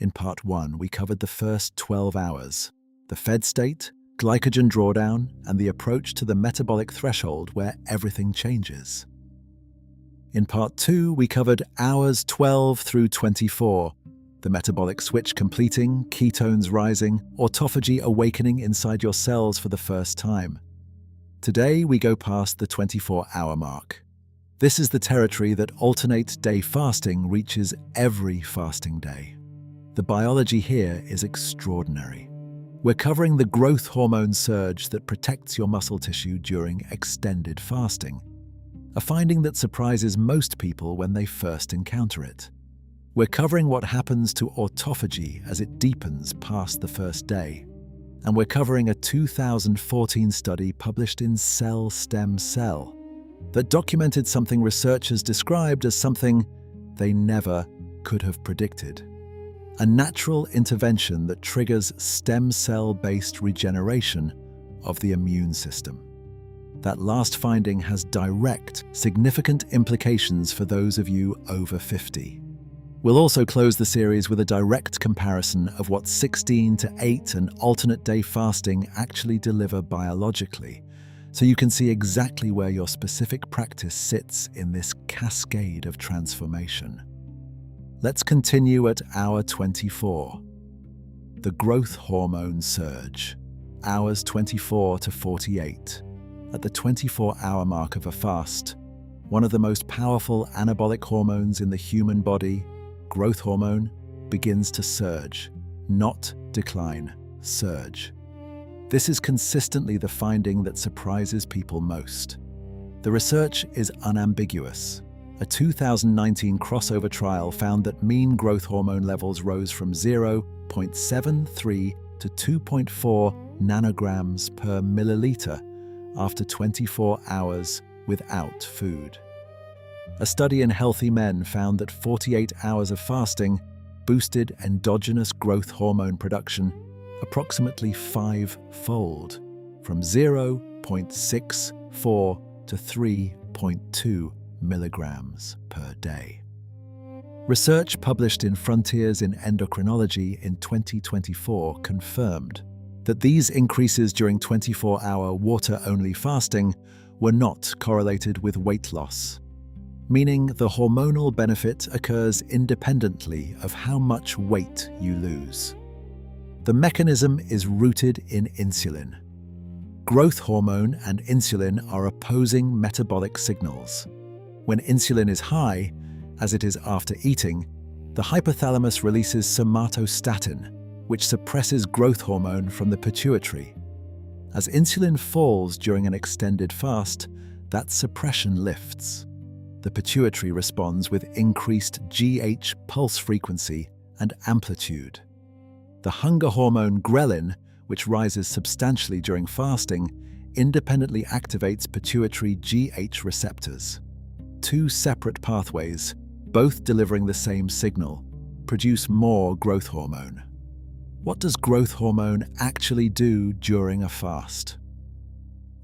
In part 1, we covered the first 12 hours, the fed state, glycogen drawdown, and the approach to the metabolic threshold where everything changes. In part 2, we covered hours 12 through 24, the metabolic switch completing, ketones rising, autophagy awakening inside your cells for the first time. Today, we go past the 24-hour mark. This is the territory that alternate day fasting reaches every fasting day. The biology here is extraordinary. We're covering the growth hormone surge that protects your muscle tissue during extended fasting, a finding that surprises most people when they first encounter it. We're covering what happens to autophagy as it deepens past the first day. And we're covering a 2014 study published in Cell Stem Cell that documented something researchers described as something they never could have predicted. A natural intervention that triggers stem cell-based regeneration of the immune system. That last finding has direct, significant implications for those of you over 50. We'll also close the series with a direct comparison of what 16 to 8 and alternate day fasting actually deliver biologically, so you can see exactly where your specific practice sits in this cascade of transformation. Let's continue at hour 24. The growth hormone surge, hours 24 to 48. At the 24-hour mark of a fast, one of the most powerful anabolic hormones in the human body, growth hormone, begins to surge, not decline, surge. This is consistently the finding that surprises people most. The research is unambiguous. A 2019 crossover trial found that mean growth hormone levels rose from 0.73 to 2.4 nanograms per milliliter after 24 hours without food. A study in healthy men found that 48 hours of fasting boosted endogenous growth hormone production approximately 5-fold, from 0.64 to 3.2 milligrams per day. Research published in Frontiers in Endocrinology in 2024 confirmed that these increases during 24-hour water-only fasting were not correlated with weight loss, meaning the hormonal benefit occurs independently of how much weight you lose. The mechanism is rooted in insulin. Growth hormone and insulin are opposing metabolic signals. When insulin is high, as it is after eating, the hypothalamus releases somatostatin, which suppresses growth hormone from the pituitary. As insulin falls during an extended fast, that suppression lifts. The pituitary responds with increased GH pulse frequency and amplitude. The hunger hormone ghrelin, which rises substantially during fasting, independently activates pituitary GH receptors. Two separate pathways, both delivering the same signal, produce more growth hormone. What does growth hormone actually do during a fast?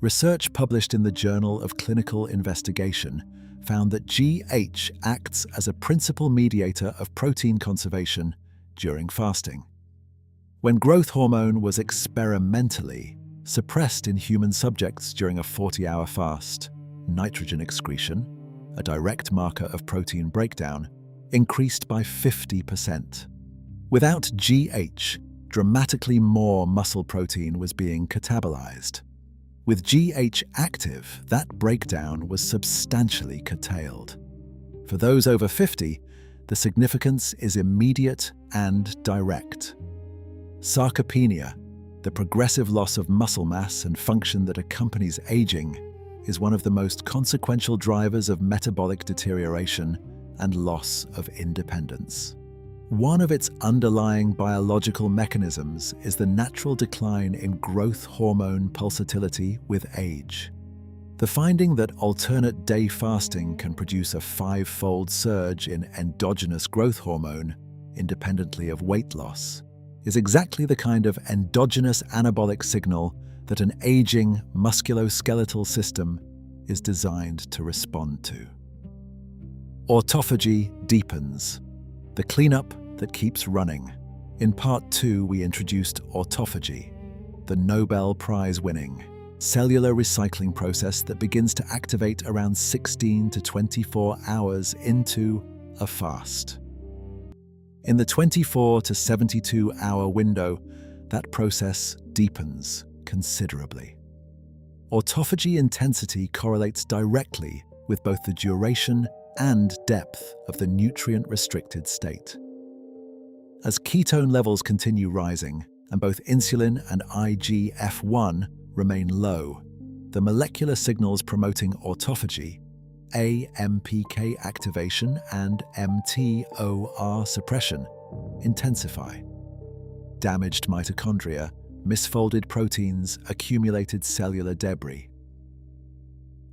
Research published in the Journal of Clinical Investigation found that GH acts as a principal mediator of protein conservation during fasting. When growth hormone was experimentally suppressed in human subjects during a 40-hour fast, nitrogen excretion, a direct marker of protein breakdown, increased by 50%. Without GH, dramatically more muscle protein was being catabolized. With GH active, that breakdown was substantially curtailed. For those over 50, the significance is immediate and direct. Sarcopenia, the progressive loss of muscle mass and function that accompanies aging, is one of the most consequential drivers of metabolic deterioration and loss of independence. One of its underlying biological mechanisms is the natural decline in growth hormone pulsatility with age. The finding that alternate day fasting can produce a 5-fold surge in endogenous growth hormone, independently of weight loss, is exactly the kind of endogenous anabolic signal that an aging musculoskeletal system is designed to respond to. Autophagy deepens, the cleanup that keeps running. In Part 2, we introduced autophagy, the Nobel Prize-winning cellular recycling process that begins to activate around 16 to 24 hours into a fast. In the 24 to 72-hour window, that process deepens considerably. Autophagy intensity correlates directly with both the duration and depth of the nutrient-restricted state. As ketone levels continue rising and both insulin and IGF-1 remain low, the molecular signals promoting autophagy, AMPK activation and mTOR suppression, intensify. Damaged mitochondria, misfolded proteins, accumulated cellular debris.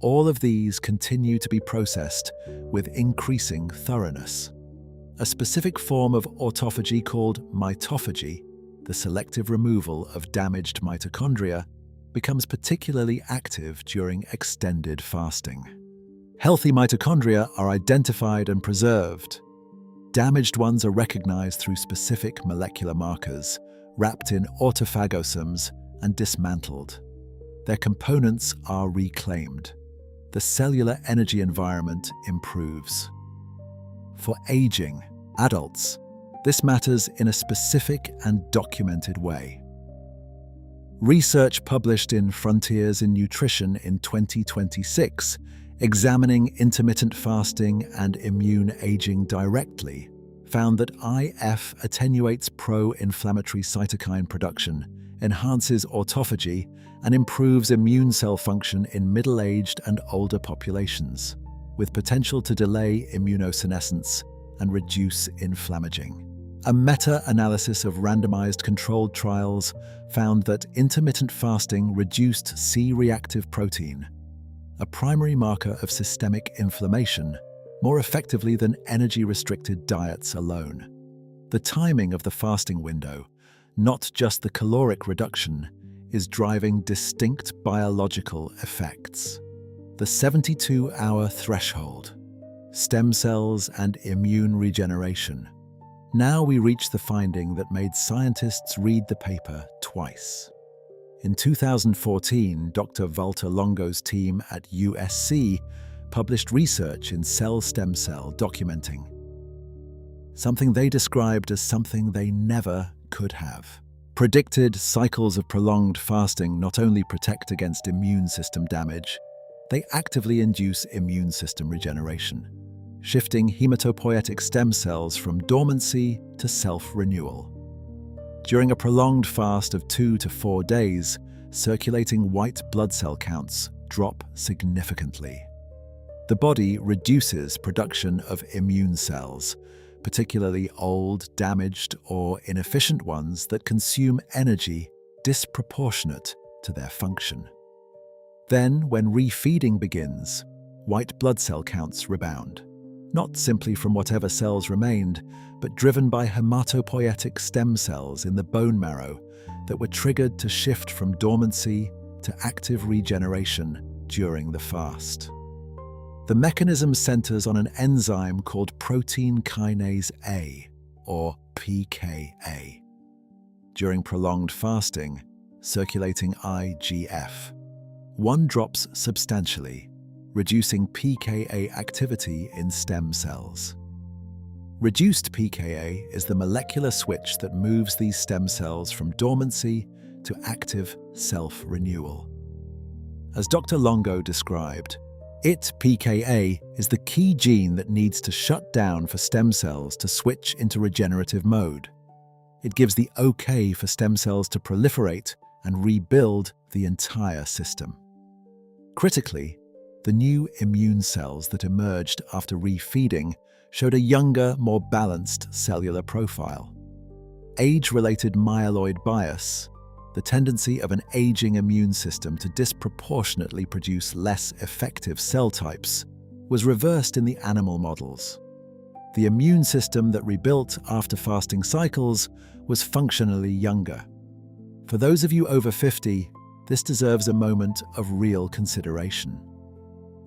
All of these continue to be processed with increasing thoroughness. A specific form of autophagy called mitophagy, the selective removal of damaged mitochondria, becomes particularly active during extended fasting. Healthy mitochondria are identified and preserved. Damaged ones are recognized through specific molecular markers, wrapped in autophagosomes and dismantled. Their components are reclaimed. The cellular energy environment improves. For aging adults, this matters in a specific and documented way. Research published in Frontiers in Nutrition in 2026, examining intermittent fasting and immune aging directly, found that IF attenuates pro-inflammatory cytokine production, enhances autophagy, and improves immune cell function in middle-aged and older populations, with potential to delay immunosenescence and reduce inflammaging. A meta-analysis of randomized controlled trials found that intermittent fasting reduced C-reactive protein, a primary marker of systemic inflammation, more effectively than energy-restricted diets alone. The timing of the fasting window, not just the caloric reduction, is driving distinct biological effects. The 72-hour threshold, stem cells and immune regeneration. Now we reach the finding that made scientists read the paper twice. In 2014, Dr. Valter Longo's team at USC published research in Cell Stem Cell documenting something they described as something they never could have. Predicted cycles of prolonged fasting not only protect against immune system damage, they actively induce immune system regeneration, shifting hematopoietic stem cells from dormancy to self-renewal. During a prolonged fast of 2 to 4 days, circulating white blood cell counts drop significantly. The body reduces production of immune cells, particularly old, damaged, or inefficient ones that consume energy disproportionate to their function. Then, when refeeding begins, white blood cell counts rebound, not simply from whatever cells remained, but driven by hematopoietic stem cells in the bone marrow that were triggered to shift from dormancy to active regeneration during the fast. The mechanism centers on an enzyme called protein kinase A, or pKa. During prolonged fasting, circulating IGF-1 drops substantially, reducing pKa activity in stem cells. Reduced pKa is the molecular switch that moves these stem cells from dormancy to active self-renewal. As Dr. Longo described, pKa is the key gene that needs to shut down for stem cells to switch into regenerative mode. It gives the OK for stem cells to proliferate and rebuild the entire system. Critically, the new immune cells that emerged after refeeding showed a younger, more balanced cellular profile. Age-related myeloid bias, the tendency of an aging immune system to disproportionately produce less effective cell types, was reversed in the animal models. The immune system that rebuilt after fasting cycles was functionally younger. For those of you over 50, this deserves a moment of real consideration.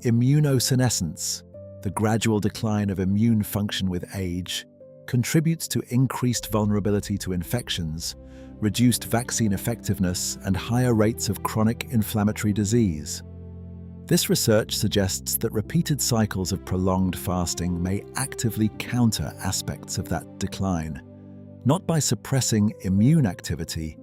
Immunosenescence, the gradual decline of immune function with age, contributes to increased vulnerability to infections, reduced vaccine effectiveness, and higher rates of chronic inflammatory disease. This research suggests that repeated cycles of prolonged fasting may actively counter aspects of that decline, not by suppressing immune activity,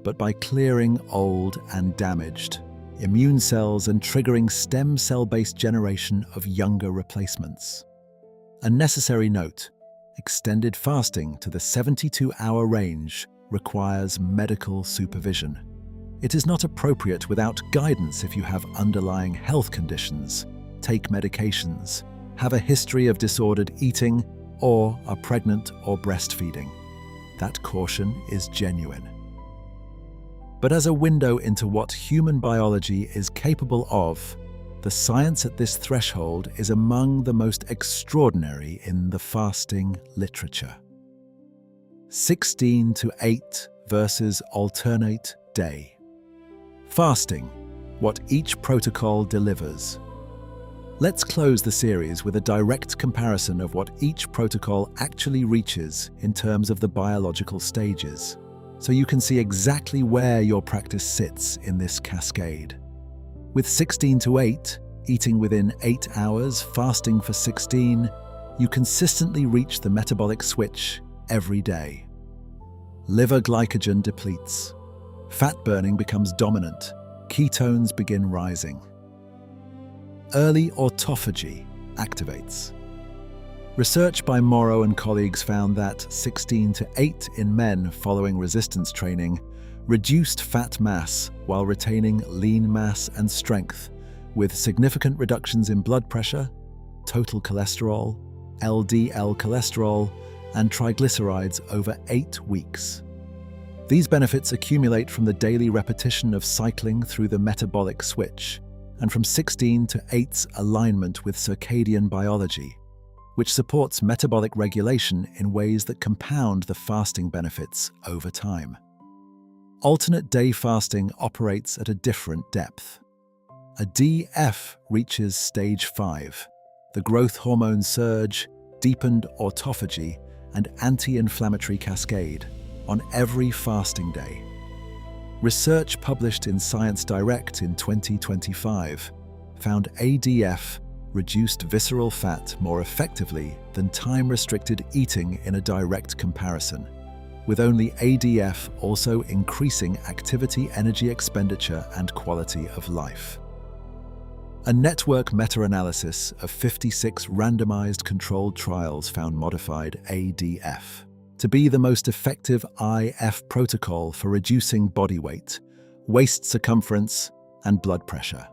but by clearing old and damaged immune cells and triggering stem cell-based generation of younger replacements. A necessary note: extended fasting to the 72-hour range requires medical supervision. It is not appropriate without guidance if you have underlying health conditions, take medications, have a history of disordered eating, or are pregnant or breastfeeding. That caution is genuine. But as a window into what human biology is capable of, the science at this threshold is among the most extraordinary in the fasting literature. 16 to 8 versus alternate day. Fasting, what each protocol delivers. Let's close the series with a direct comparison of what each protocol actually reaches in terms of the biological stages, so you can see exactly where your practice sits in this cascade. With 16 to 8, eating within 8 hours, fasting for 16, you consistently reach the metabolic switch every day. Liver glycogen depletes. Fat burning becomes dominant. Ketones begin rising. Early autophagy activates. Research by Morrow and colleagues found that 16 to 8 in men following resistance training reduced fat mass while retaining lean mass and strength, with significant reductions in blood pressure, total cholesterol, LDL cholesterol, and triglycerides over 8 weeks. These benefits accumulate from the daily repetition of cycling through the metabolic switch, and from 16 to 8's alignment with circadian biology, which supports metabolic regulation in ways that compound the fasting benefits over time. Alternate day fasting operates at a different depth. A DF reaches stage 5, the growth hormone surge, deepened autophagy, and anti-inflammatory cascade, on every fasting day. Research published in Science Direct in 2025 found ADF reduced visceral fat more effectively than time-restricted eating in a direct comparison, with only ADF also increasing activity, energy expenditure, and quality of life. A network meta-analysis of 56 randomized controlled trials found modified ADF to be the most effective IF protocol for reducing body weight, waist circumference, and blood pressure.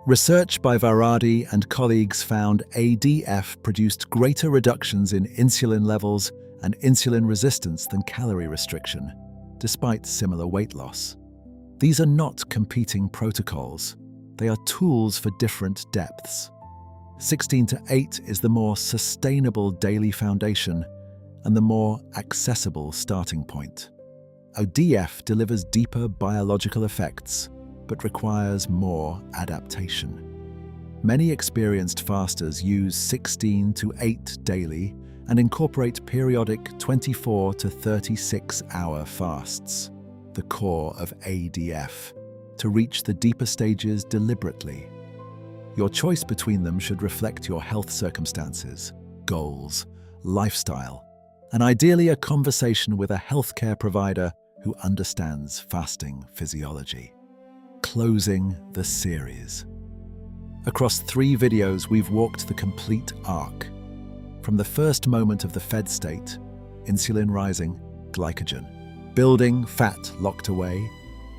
Research by Varadi and colleagues found ADF produced greater reductions in insulin levels and insulin resistance than calorie restriction, despite similar weight loss. These are not competing protocols. They are tools for different depths. 16 to 8 is the more sustainable daily foundation and the more accessible starting point. ODF delivers deeper biological effects, but requires more adaptation. Many experienced fasters use 16 to 8 daily and incorporate periodic 24 to 36-hour fasts, the core of ADF, to reach the deeper stages deliberately. Your choice between them should reflect your health circumstances, goals, lifestyle, and ideally a conversation with a healthcare provider who understands fasting physiology. Closing the series. Across 3 videos, we've walked the complete arc. From the first moment of the fed state, insulin rising, glycogen, building, fat locked away,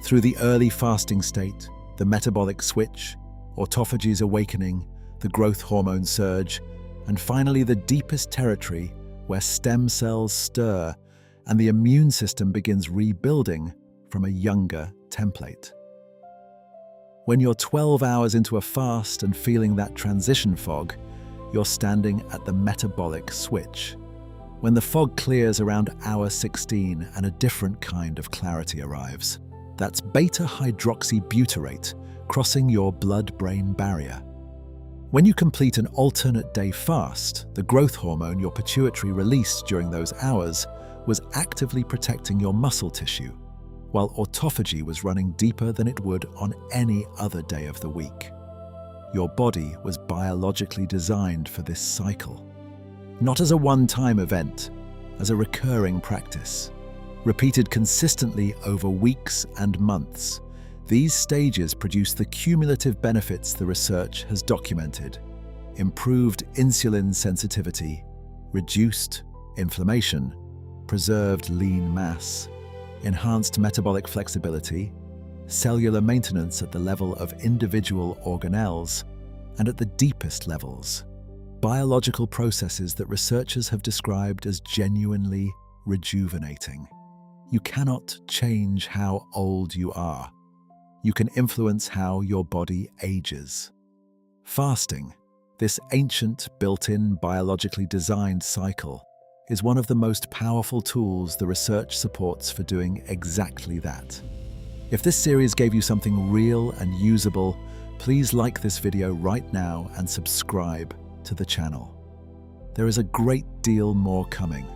through the early fasting state, the metabolic switch, autophagy's awakening, the growth hormone surge, and finally the deepest territory where stem cells stir and the immune system begins rebuilding from a younger template. When you're 12 hours into a fast and feeling that transition fog, you're standing at the metabolic switch. When the fog clears around hour 16 and a different kind of clarity arrives, that's beta-hydroxybutyrate crossing your blood-brain barrier. When you complete an alternate day fast, the growth hormone your pituitary released during those hours was actively protecting your muscle tissue, while autophagy was running deeper than it would on any other day of the week. Your body was biologically designed for this cycle, not as a one-time event, as a recurring practice. Repeated consistently over weeks and months, these stages produce the cumulative benefits the research has documented: improved insulin sensitivity, reduced inflammation, preserved lean mass, enhanced metabolic flexibility, cellular maintenance at the level of individual organelles, and at the deepest levels, biological processes that researchers have described as genuinely rejuvenating. You cannot change how old you are. You can influence how your body ages. Fasting, this ancient, built-in, biologically designed cycle, is one of the most powerful tools the research supports for doing exactly that. If this series gave you something real and usable, please like this video right now and subscribe to the channel. There is a great deal more coming.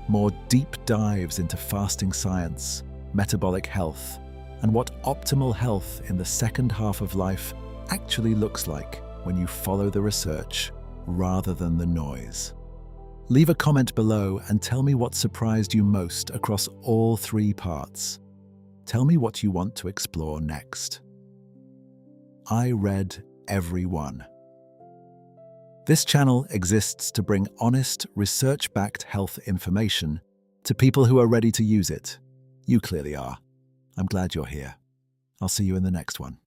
More deep dives into fasting science, metabolic health, and what optimal health in the second half of life actually looks like when you follow the research rather than the noise. Leave a comment below and tell me what surprised you most across all three parts. Tell me what you want to explore next. I read every one. This channel exists to bring honest, research-backed health information to people who are ready to use it. You clearly are. I'm glad you're here. I'll see you in the next one.